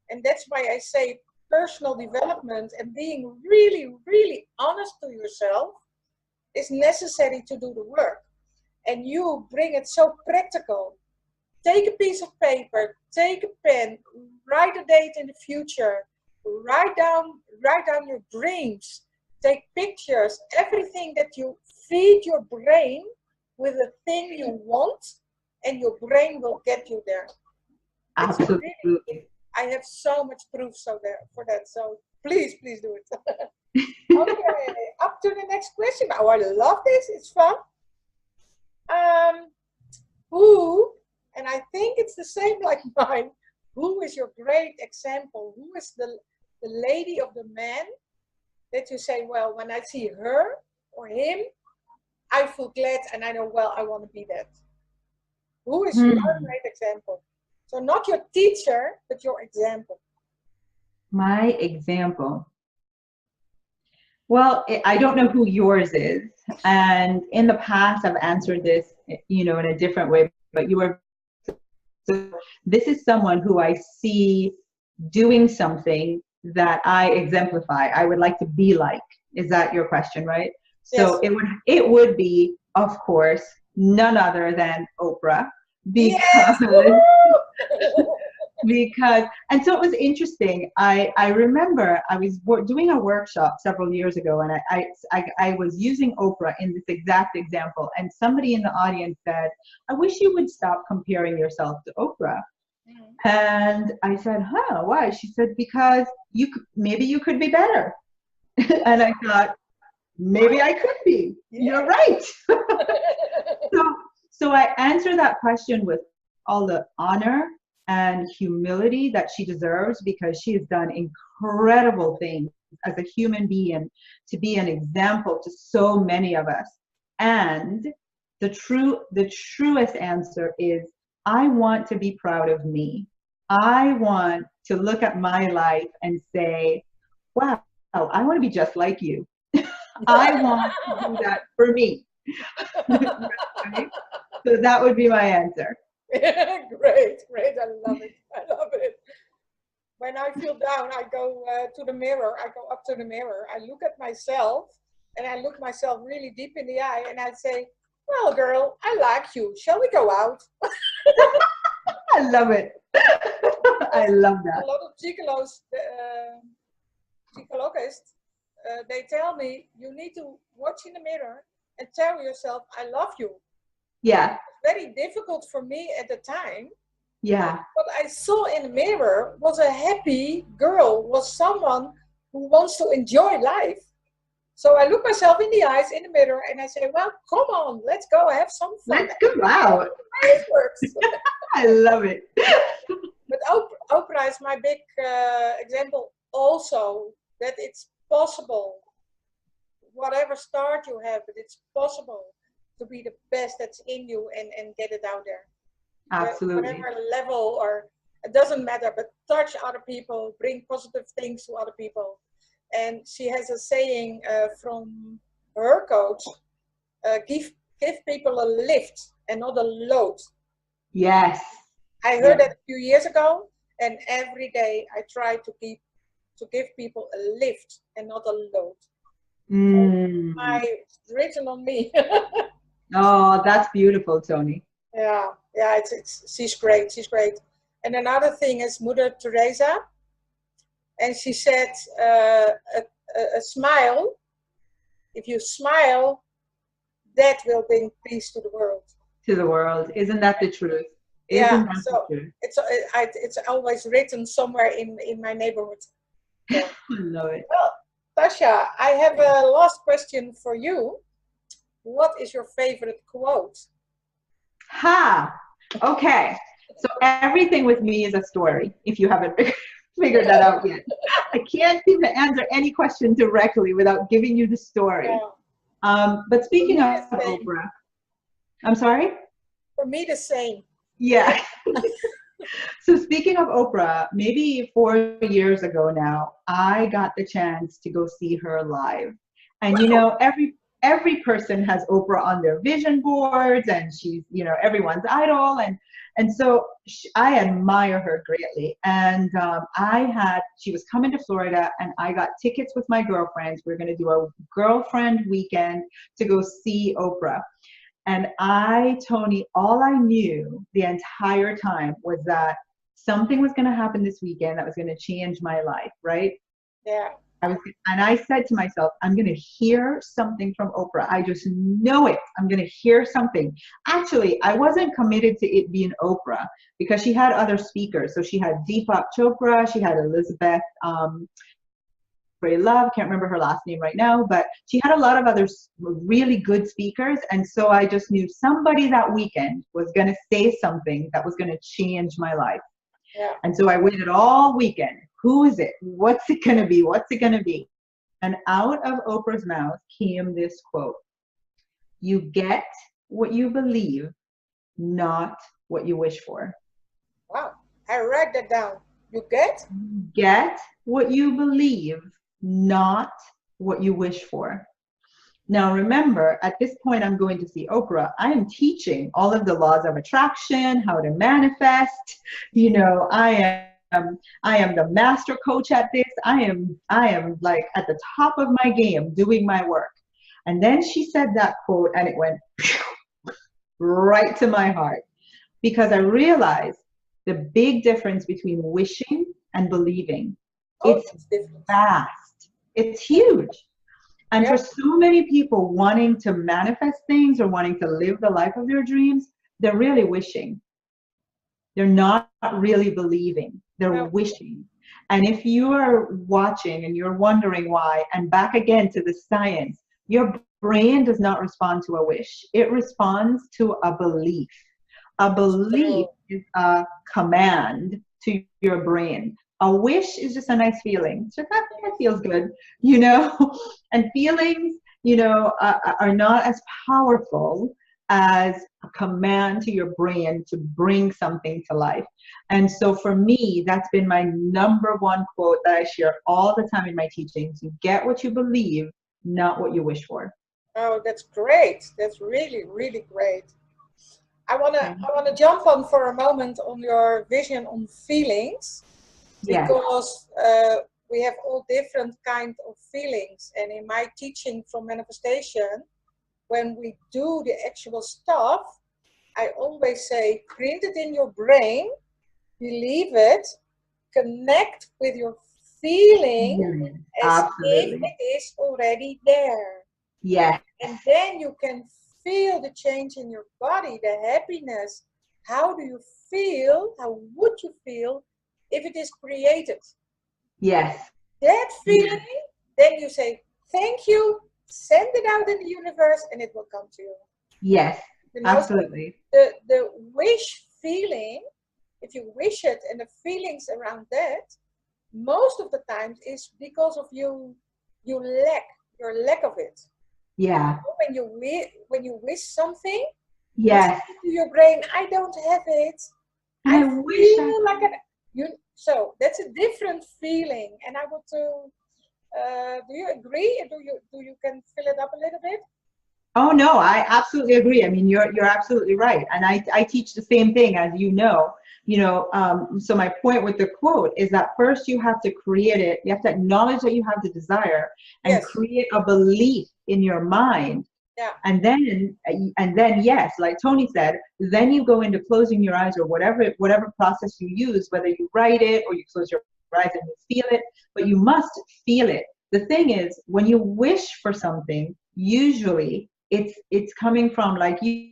[SPEAKER 1] And that's why I say personal development and being really, really honest to yourself is necessary to do the work. And you bring it so practical. Take a piece of paper, take a pen, write a date in the future, write down your dreams, take pictures, everything that you feed your brain with a thing you want, and your brain will get you there.
[SPEAKER 2] Absolutely.
[SPEAKER 1] I have so much proof for that. So please do it. Okay, up to the next question. Oh, I love this. It's fun. Who, and I think it's the same like mine, who is your great example? Who is the lady or the man that you say, well, when I see her or him, I feel glad and I know, well, I want to be that. Who is your great example? So not your teacher, but your example.
[SPEAKER 2] My example. Well, I don't know who yours is. And in the past, I've answered this, in a different way, but so this is someone who I see doing something that I exemplify, I would like to be like? Is that your question, right? So
[SPEAKER 1] Yes.
[SPEAKER 2] it would be, of course, none other than Oprah,
[SPEAKER 1] Yes.
[SPEAKER 2] because because and so it was interesting. I remember I was doing a workshop several years ago, and I was using Oprah in this exact example, and somebody in the audience said, I wish you would stop comparing yourself to Oprah. And I said, huh, why? She said, because maybe you could be better. And I thought, maybe I could be. You're right. So I answer that question with all the honor and humility that she deserves, because she has done incredible things as a human being to be an example to so many of us. And the truest answer is, I want to be proud of me. I want to look at my life and say, wow, I want to be just like you. I want to do that for me. Right? So that would be my answer.
[SPEAKER 1] Great, great. I love it. I love it. When I feel down, I go to the mirror. I go up to the mirror. I look at myself, and I look myself really deep in the eye, and I say, well, girl, I like you. Shall we go out?
[SPEAKER 2] I love it. I love that.
[SPEAKER 1] A lot of psychologists, they tell me you need to watch in the mirror and tell yourself, I love you.
[SPEAKER 2] Yeah.
[SPEAKER 1] It's very difficult for me at the time.
[SPEAKER 2] Yeah.
[SPEAKER 1] What I saw in the mirror was a happy girl, was someone who wants to enjoy life. So I look myself in the eyes in the mirror and I say, well, come on, let's go have some fun.
[SPEAKER 2] Let's go out.
[SPEAKER 1] It works.
[SPEAKER 2] I love it.
[SPEAKER 1] But Oprah is my big example also, that it's possible, whatever start you have, but it's possible to be the best that's in you and get it out there.
[SPEAKER 2] Absolutely.
[SPEAKER 1] Whatever level, or it doesn't matter, but touch other people, bring positive things to other people. And she has a saying from her coach, give people a lift and not a load.
[SPEAKER 2] Yes.
[SPEAKER 1] I heard that a few years ago, and every day I try to give people a lift and not a load. It's written on me.
[SPEAKER 2] Oh, that's beautiful, Tony.
[SPEAKER 1] Yeah, she's great. She's great. And another thing is Mother Teresa, and she said, a smile. If you smile, that will bring peace to the world.
[SPEAKER 2] To the world, isn't that the truth?
[SPEAKER 1] Yeah, so it's always written somewhere in my neighborhood. So.
[SPEAKER 2] I love it.
[SPEAKER 1] Well, Tasha, I have a last question for you. What is your favorite quote?
[SPEAKER 2] Ha! Okay. So everything with me is a story, if you haven't figured that out yet. I can't seem to answer any question directly without giving you the story. Yeah. But speaking of Oprah, I'm sorry?
[SPEAKER 1] For me, the same.
[SPEAKER 2] Yeah. So speaking of Oprah, maybe 4 years ago now, I got the chance to go see her live. And you know, every person has Oprah on their vision boards, and she's, you know, everyone's idol. And so I admire her greatly. And she was coming to Florida, and I got tickets with my girlfriends. We're going to do a girlfriend weekend to go see Oprah. And Tony, all I knew the entire time was that something was going to happen this weekend that was going to change my life, right?
[SPEAKER 1] Yeah.
[SPEAKER 2] I said to myself, I'm going to hear something from Oprah. I just know it. I'm going to hear something. Actually, I wasn't committed to it being Oprah because she had other speakers. So she had Deepak Chopra, she had Elizabeth Love, can't remember her last name right now, but she had a lot of other really good speakers. And so I just knew somebody that weekend was going to say something that was going to change my life.
[SPEAKER 1] Yeah.
[SPEAKER 2] And so I waited all weekend. Who is it? What's it going to be? What's it going to be? And out of Oprah's mouth came this quote: "You get what you believe, not what you wish for."
[SPEAKER 1] Wow. I write that down. You get
[SPEAKER 2] what you believe, not what you wish for. Now remember, at this point I'm going to see Oprah. I am teaching all of the laws of attraction, how to manifest. You know, I I am the master coach at this. I am like at the top of my game doing my work. And then she said that quote and it went right to my heart, because I realized the big difference between wishing and believing.
[SPEAKER 1] Oh,
[SPEAKER 2] It's
[SPEAKER 1] it's different.
[SPEAKER 2] vast. It's huge. And
[SPEAKER 1] Yeah.
[SPEAKER 2] for so many people wanting to manifest things or wanting to live the life of their dreams, they're really wishing. They're not really believing. They're
[SPEAKER 1] No.
[SPEAKER 2] wishing. And if you are watching and you're wondering why, and back again to the science, your brain does not respond to a wish. It responds to a belief. A belief is a command to your brain. A wish is just a nice feeling. It's just that feels good, you know? And feelings, you know, are not as powerful as a command to your brain to bring something to life. And so for me, that's been my number one quote that I share all the time in my teachings. You get what you believe, not what you wish for.
[SPEAKER 1] Oh, that's great. That's really, really great. I wanna jump on for a moment on your vision on feelings,
[SPEAKER 2] Yes.
[SPEAKER 1] because we have all different kinds of feelings. And in my teaching from manifestation, when we do the actual stuff, I always say, print it in your brain, believe it, connect with your feeling as if
[SPEAKER 2] Absolutely.
[SPEAKER 1] it is already there.
[SPEAKER 2] Yes.
[SPEAKER 1] And then you can feel the change in your body, the happiness. How do you feel? How would you feel if it is created?
[SPEAKER 2] Yes.
[SPEAKER 1] That feeling, then you say, thank you, send it out in the universe, and it will come to you.
[SPEAKER 2] Yes.
[SPEAKER 1] You know,
[SPEAKER 2] Absolutely.
[SPEAKER 1] the wish feeling, if you wish it and the feelings around that, most of the times is because of your lack of it.
[SPEAKER 2] Yeah.
[SPEAKER 1] When you wish something,
[SPEAKER 2] Yes.
[SPEAKER 1] you say to your brain, I don't have it.
[SPEAKER 2] I wish I
[SPEAKER 1] feel like so that's a different feeling. And I want to, do you agree? Do you can fill it up a little bit?
[SPEAKER 2] Oh no, I absolutely agree. I mean, you're absolutely right, and I teach the same thing, as you know. So my point with the quote is that first you have to create it. You have to acknowledge that you have the desire and
[SPEAKER 1] Yes.
[SPEAKER 2] create a belief in your mind.
[SPEAKER 1] Yeah.
[SPEAKER 2] And then yes, like Tony said, then you go into closing your eyes or whatever process you use, whether you write it or you close your eyes and you feel it, but you must feel it. The thing is, when you wish for something, usually it's coming from like you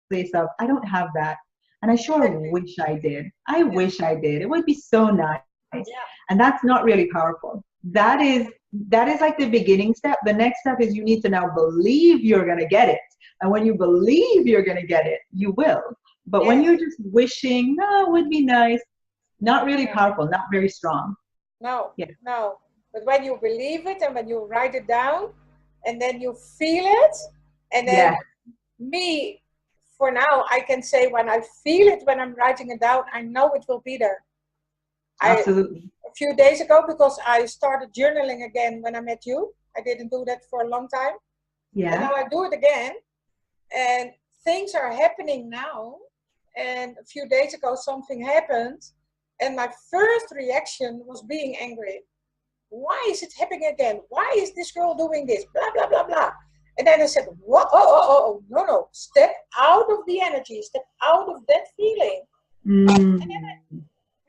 [SPEAKER 2] place of, I don't have that, and I sure wish I did. I wish I did. It would be so nice.
[SPEAKER 1] Yeah.
[SPEAKER 2] And that's not really powerful. That is like the beginning step. The next step is you need to now believe you're going to get it. And when you believe you're going to get it, you will. But when you're just wishing, no, it would be nice, not really powerful, not very strong.
[SPEAKER 1] No,
[SPEAKER 2] Yeah.
[SPEAKER 1] no. But when you believe it and when you write it down and then you feel it, and then me, for now, I can say when I feel it, when I'm writing it down, I know it will be there.
[SPEAKER 2] Absolutely.
[SPEAKER 1] A few days ago, because I started journaling again when I met you. I didn't do that for a long time.
[SPEAKER 2] Yeah.
[SPEAKER 1] And now I do it again. And things are happening now. And a few days ago, something happened. And my first reaction was being angry. Why is it happening again? Why is this girl doing this? Blah, blah, blah, blah. And then I said, what? Oh, no. Step out of the energy. Step out of that feeling. And then I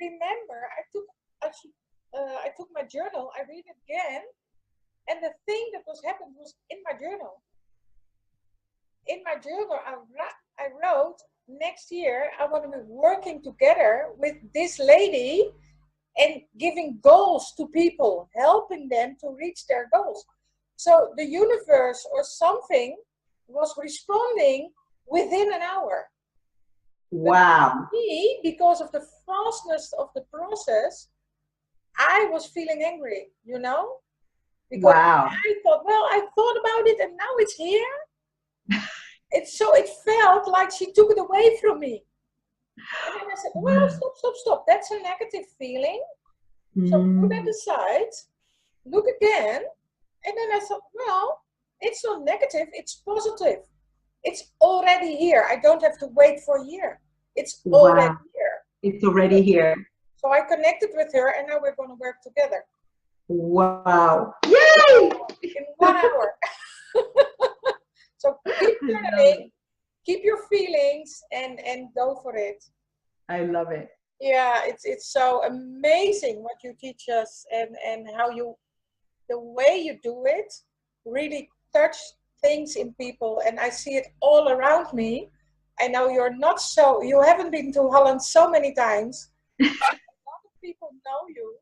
[SPEAKER 1] remember, I took my journal, I read it again. And the thing that was happened was in my journal. In my journal, I wrote, next year, I want to be working together with this lady and giving goals to people, helping them to reach their goals. So the universe or something was responding within an hour.
[SPEAKER 2] Wow.
[SPEAKER 1] But me, because of the fastness of the process, I was feeling angry, you know? Because I thought, well, I thought about it and now it's here. It felt like she took it away from me. And then I said, well, stop. That's a negative feeling. So put that aside, look again. And then I thought, well, it's not negative, it's positive. It's already here. I don't have to wait for a year. It's already here.
[SPEAKER 2] It's already here.
[SPEAKER 1] So I connected with her, and now we're going to work together.
[SPEAKER 2] Wow. Yay!
[SPEAKER 1] In 1 hour. So keep journaling, keep your feelings, and go for it.
[SPEAKER 2] I love it.
[SPEAKER 1] Yeah, it's so amazing what you teach us, and how you, the way you do it, really touch things in people, and I see it all around me. I know you haven't been to Holland so many times. A lot of people know you,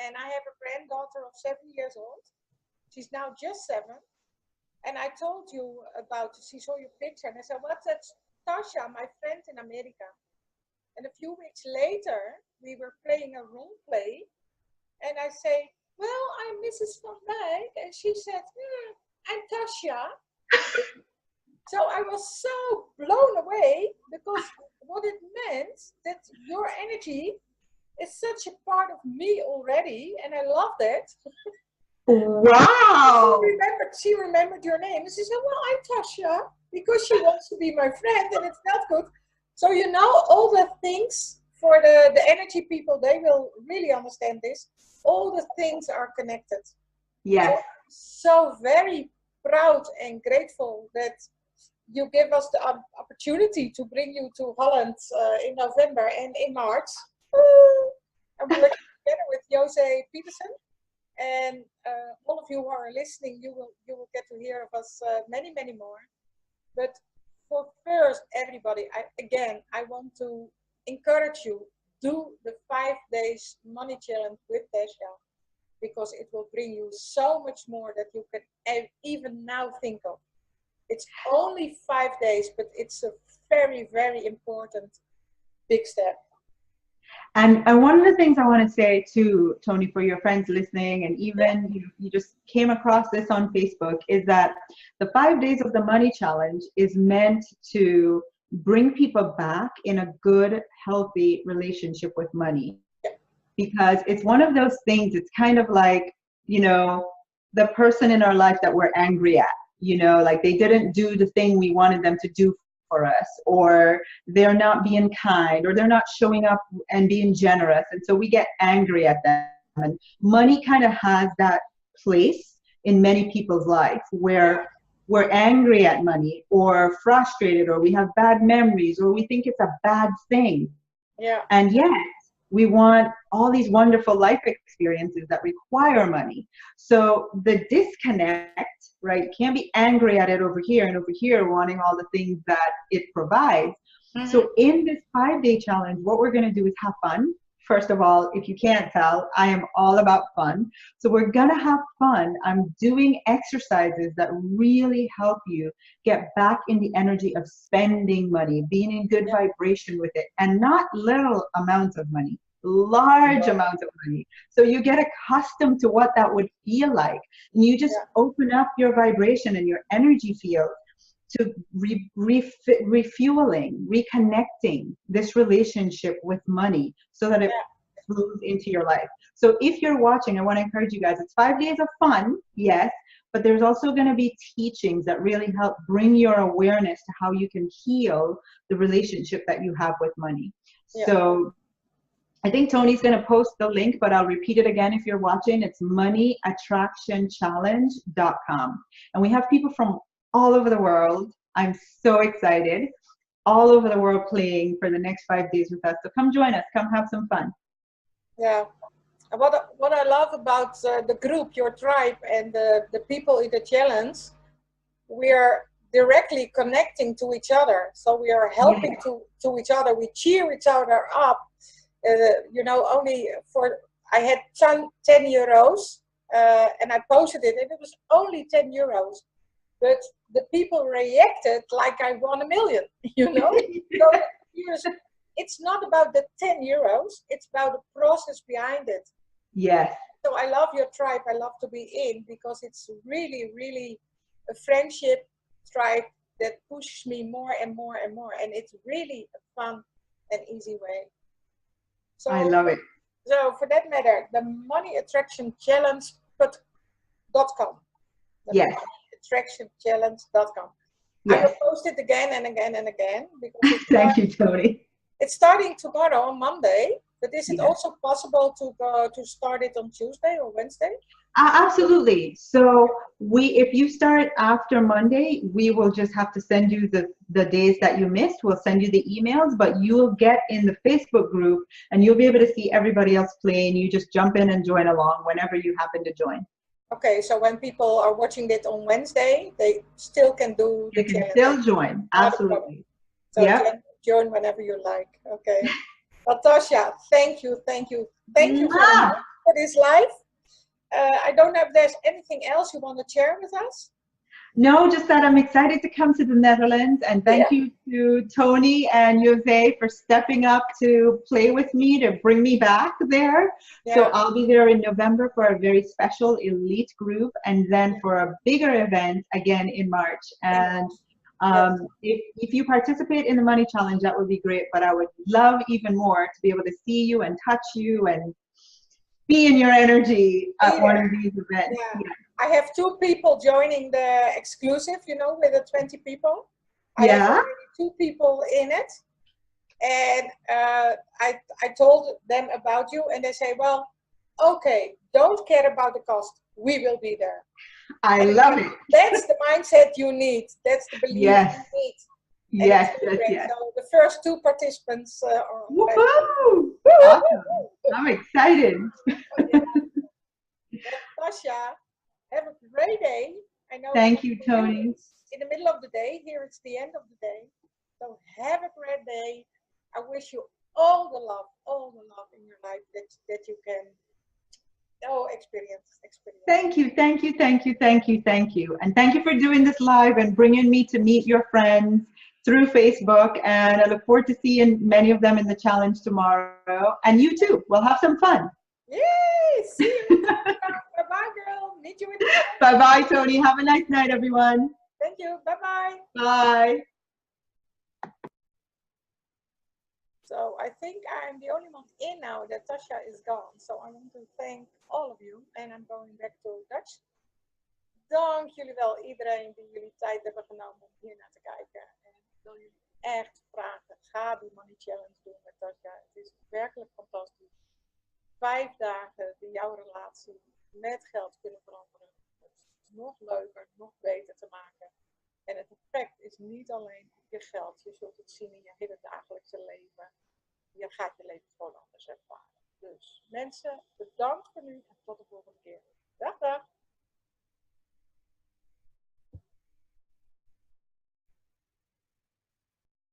[SPEAKER 1] and I have a granddaughter of 7 years old. She's now just 7. And I told you about, she saw your picture, and I said, what's that? Tasha, my friend in America. And a few weeks later, we were playing a role play, and I say, well, I'm Mrs. Van Dijk. And she said, I'm Tasha. So I was so blown away, because what it meant, that your energy is such a part of me already, and I loved it.
[SPEAKER 2] Wow.
[SPEAKER 1] She remembered your name, and she said, well, I'm Tasha, because she wants to be my friend, and it felt good. So all the things for the energy people, they will really understand this. All the things are connected.
[SPEAKER 2] Yes.
[SPEAKER 1] So very proud and grateful that you give us the opportunity to bring you to Holland in November and in March. I'm working together with Jose Peterson, and all of you who are listening, you will get to hear of us many, many more. But for first, everybody, I want to encourage you, do the 5 days money challenge with Tasha, because it will bring you so much more that you can even now think of. It's only 5 days, but it's a very, very important big step.
[SPEAKER 2] And one of the things I want to say to Tony, for your friends listening, and even you just came across this on Facebook, is that the 5 days of the money challenge is meant to bring people back in a good, healthy relationship with money. Because it's one of those things, it's kind of like, the person in our life that we're angry at, like they didn't do the thing we wanted them to do for us, or they're not being kind, or they're not showing up and being generous, and so we get angry at them. And money kind of has that place in many people's life where we're angry at money, or frustrated, or we have bad memories, or we think it's a bad thing. And yet we want all these wonderful life experiences that require money. So the disconnect, right? Can't be angry at it over here, and over here wanting all the things that it provides. Mm-hmm. So in this 5-day challenge, what we're going to do is have fun. First of all, if you can't tell, I am all about fun. So we're going to have fun. I'm doing exercises that really help you get back in the energy of spending money, being in good vibration with it, and not little amounts of money, large amounts of money. So you get accustomed to what that would feel like. And you just open up your vibration and your energy field to refueling, reconnecting this relationship with money so that it flows into your life. So if you're watching, I want to encourage you guys, it's 5 days of fun, yes, but there's also going to be teachings that really help bring your awareness to how you can heal the relationship that you have with money. So I think Tony's going to post the link, but I'll repeat it again if you're watching. It's moneyattractionchallenge.com. And we have people from all over the world. I'm so excited. All over the world playing for the next 5 days with us. So come join us. Come have some fun.
[SPEAKER 1] Yeah. What I love about the group, your tribe, and the people in the challenge, we are directly connecting to each other. So we are helping to each other. We cheer each other up. I had 10 euros and I posted it, and it was only 10 euros. But the people reacted like I won $1 million, So it's not about the 10 euros, it's about the process behind it.
[SPEAKER 2] Yes.
[SPEAKER 1] So I love your tribe, I love to be in, because it's really, really a friendship tribe that pushes me more and more and more. And it's really a fun and easy way. So,
[SPEAKER 2] I love it.
[SPEAKER 1] So for that matter, the moneyattractionchallenge.com.
[SPEAKER 2] Yes.
[SPEAKER 1] Attractionchallenge.com.
[SPEAKER 2] Yes.
[SPEAKER 1] I will post it again and again and again. Because
[SPEAKER 2] Thank you, Tony.
[SPEAKER 1] It's starting tomorrow on Monday, But is it
[SPEAKER 2] Yeah.
[SPEAKER 1] also possible to start it on Tuesday or Wednesday?
[SPEAKER 2] Absolutely. So if you start after Monday, we will just have to send you the days that you missed. We'll send you the emails, but you'll get in the Facebook group and you'll be able to see everybody else playing. You just jump in and join along whenever you happen to join.
[SPEAKER 1] Okay, so when people are watching it on Wednesday, they still can do the
[SPEAKER 2] You can
[SPEAKER 1] challenge.
[SPEAKER 2] still join. Absolutely.
[SPEAKER 1] So
[SPEAKER 2] Yep.
[SPEAKER 1] join whenever you like. Okay. Natasha, thank you very much for this live. I don't know if there's anything else you want to share with us.
[SPEAKER 2] No, just that I'm excited to come to the Netherlands, and thank you to Tony and Jose for stepping up to play with me, to bring me back there. Yeah. So I'll be there in November for a very special elite group, and then for a bigger event again in March. And if you participate in the money challenge, that would be great, but I would love even more to be able to see you and touch you and be in your energy at one of these events.
[SPEAKER 1] Yeah. I have 2 people joining the exclusive, you know, with the 20 people. I have already 2 people in it. And I told them about you, and they say, well, okay, don't care about the cost. We will be there.
[SPEAKER 2] I love it.
[SPEAKER 1] That's the mindset you need. That's the belief you need.
[SPEAKER 2] Yes.
[SPEAKER 1] So the first 2 participants are
[SPEAKER 2] woohoo! Awesome. I'm excited.
[SPEAKER 1] Tasha, have a great day. I know.
[SPEAKER 2] Thank you, Tony.
[SPEAKER 1] In the middle of the day, here it's the end of the day. So have a great day. I wish you all the love in your life that you can experience.
[SPEAKER 2] Thank you. And thank you for doing this live and bringing me to meet your friends through Facebook. And I look forward to seeing many of them in the challenge tomorrow. And you too. We'll have some fun.
[SPEAKER 1] Yay! See you. Bye-bye, girl. Meet you in the
[SPEAKER 2] Bye-bye, Tony. Have a nice night, everyone.
[SPEAKER 1] Thank you. Bye-bye.
[SPEAKER 2] Bye.
[SPEAKER 1] So I think I'm the only one in now that Tasha is gone. So I want to thank all of you. En I'm going back to Dutch. Dank jullie wel, iedereen die jullie tijd hebben genomen om hier naar te kijken. En ik wil jullie echt vragen, ga die Money Challenge doen met Tasha. Het is werkelijk fantastisch. 5 dagen die jouw relatie met geld kunnen veranderen. Het nog leuker, nog beter te maken. En het effect is niet alleen op je geld. Je zult het zien in je hele dagelijkse leven. Je gaat je leven gewoon anders ervaren. Dus mensen, bedankt voor nu en tot de volgende keer. Dag, dag.